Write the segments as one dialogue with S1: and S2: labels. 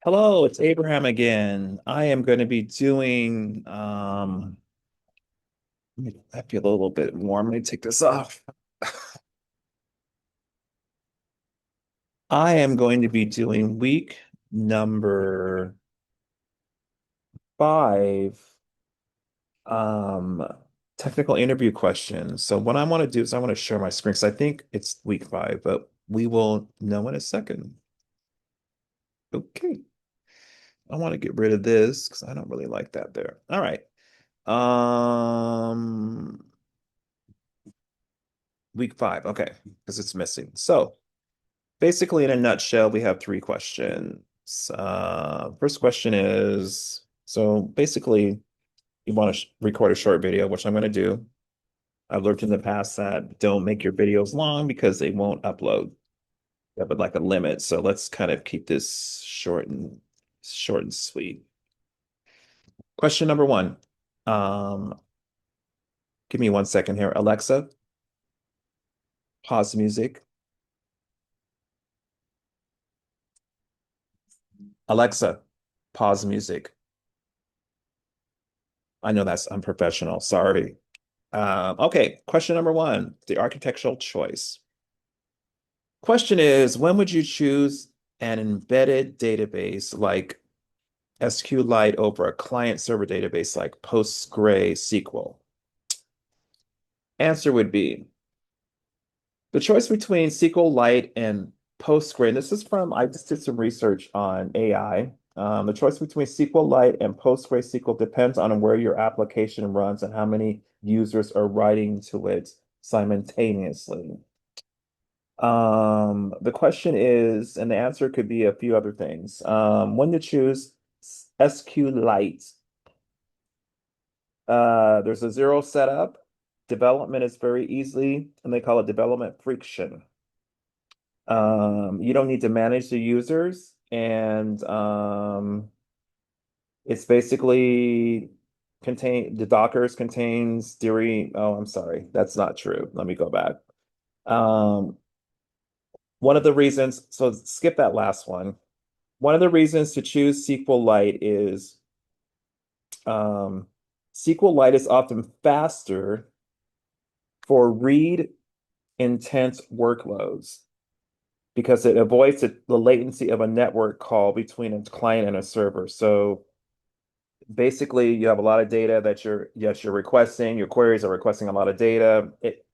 S1: Hello, it's Abraham again. I am going to be doing I feel a little bit warm. Let me take this off. I am going to be doing week number 5 um technical interview questions. So what I want to do is I want to share my screen because I think it's week 5, but we will know in a second. Okay. I want to get rid of this because I don't really like that there. All right. Um Week 5, okay, because it's missing. So basically, in a nutshell, we have 3 questions. First question is, so basically, you want to sh record a short video, which I'm going to do. I've learned in the past that don't make your videos long because they won't upload. Yeah, but like a limit. So let's kind of keep this short and sweet. Question number 1. Um, Give me 1 second here. Alexa, pause music. Alexa, pause music. I know that's unprofessional. Sorry. Okay, question number 1, the architectural choice. Question is, when would you choose an embedded database like SQLite over a client-server database like PostgreSQL? Answer would be the choice between SQLite and Postgre. And this is from, I just did some research on AI. The choice between SQLite and PostgreSQL depends on where your application runs and how many users are writing to it simultaneously. The question is, and the answer could be a few other things. When to choose SQLite. There's a zero setup. Development is very easily, and they call it development friction. You don't need to manage the users, and it's basically the Dockers contains theory. Oh, I'm sorry, that's not true. Let me go back. Um, One of the reasons, so skip that last one. One of the reasons to choose SQLite is SQLite is often faster for read intense workloads because it avoids the latency of a network call between a client and a server. So basically, you have a lot of data that you're requesting. Your queries are requesting a lot of data. It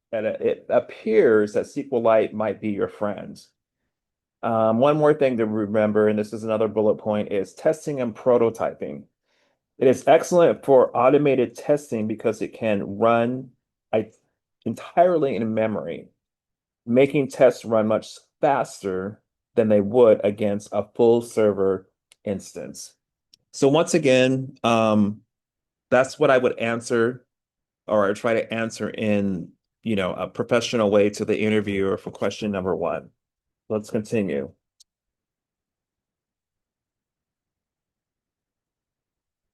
S1: appears that SQLite might be your friend. One more thing to remember, and this is another bullet point, is testing and prototyping. It is excellent for automated testing because it can run I, entirely in memory, making tests run much faster than they would against a full server instance. So once again, that's what I would answer, or I try to answer in, a professional way to the interviewer for question number 1. Let's continue.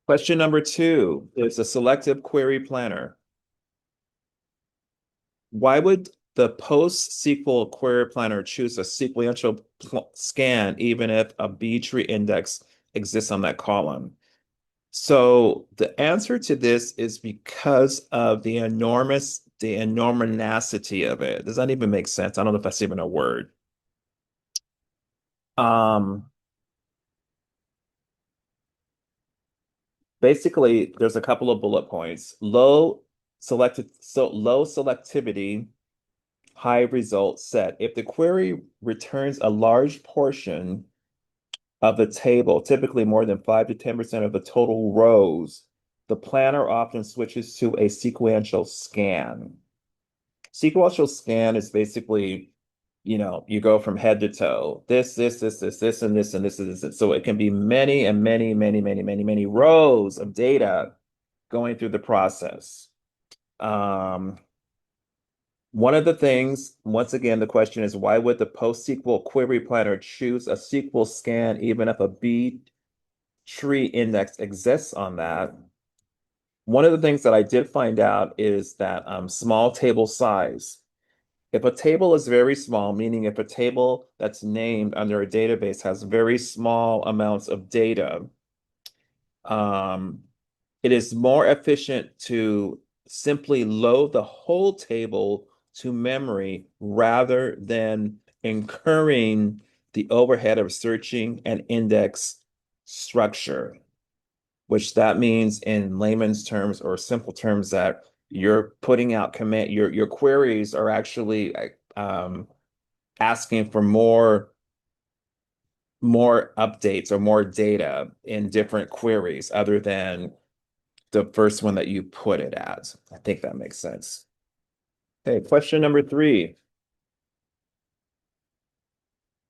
S1: Question number 2 is a selective query planner. Why would the post-SQL query planner choose a sequential scan even if a B tree index exists on that column? So the answer to this is because of the enormousity of it. Does that even make sense? I don't know if that's even a word. Um, Basically, there's a couple of bullet points. Low selectivity, high result set. If the query returns a large portion of the table, typically more than 5 to 10% of the total rows, the planner often switches to a sequential scan. Sequential scan is basically, you go from head to toe. This, and this, and this, and this. So it can be many and many, many, many, many, many rows of data going through the process. Um, One of the things, once again, the question is why would the post-SQL query planner choose a SQL scan even if a B tree index exists on that? One of the things that I did find out is that small table size. If a table is very small, meaning if a table that's named under a database has very small amounts of data, um, it is more efficient to simply load the whole table to memory rather than incurring the overhead of searching an index structure, which that means in layman's terms or simple terms that you're putting out command, your queries are actually asking for more updates or more data in different queries other than the first one that you put it as. I think that makes sense. Okay, question number three.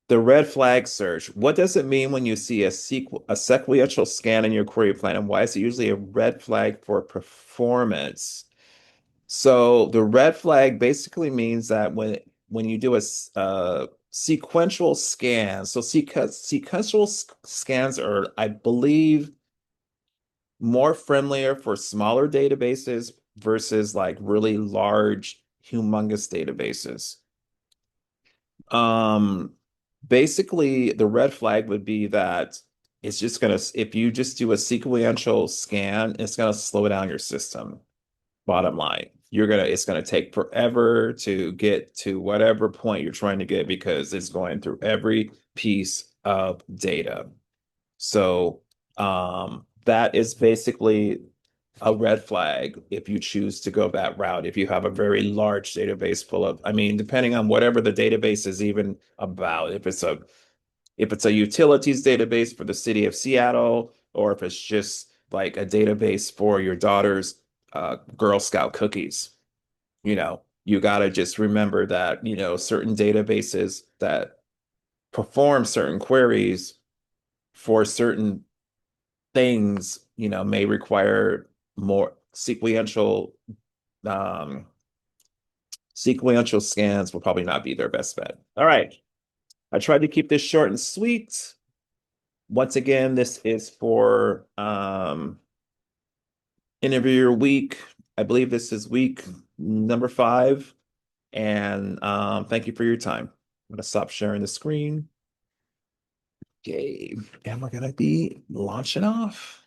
S1: The red flag search. What does it mean when you see a sequential scan in your query plan, and why is it usually a red flag for performance? So the red flag basically means that when you do a sequential scan, so sequential scans are, I believe, more friendlier for smaller databases versus like really large, humongous databases. Um, Basically, the red flag would be that it's just gonna, if you just do a sequential scan, it's gonna slow down your system. Bottom line, it's gonna take forever to get to whatever point you're trying to get because it's going through every piece of data. So, that is basically a red flag if you choose to go that route. If you have a very large database full of, I mean, depending on whatever the database is even about, if it's a utilities database for the city of Seattle, or if it's just like a database for your daughter's Girl Scout cookies, you got to just remember that, certain databases that perform certain queries for certain things, may require more um, sequential scans will probably not be their best bet. All right. I tried to keep this short and sweet. Once again, this is for interviewer week. I believe this is week number 5. And thank you for your time. I'm going to stop sharing the screen. Okay. And we're going to be launching off.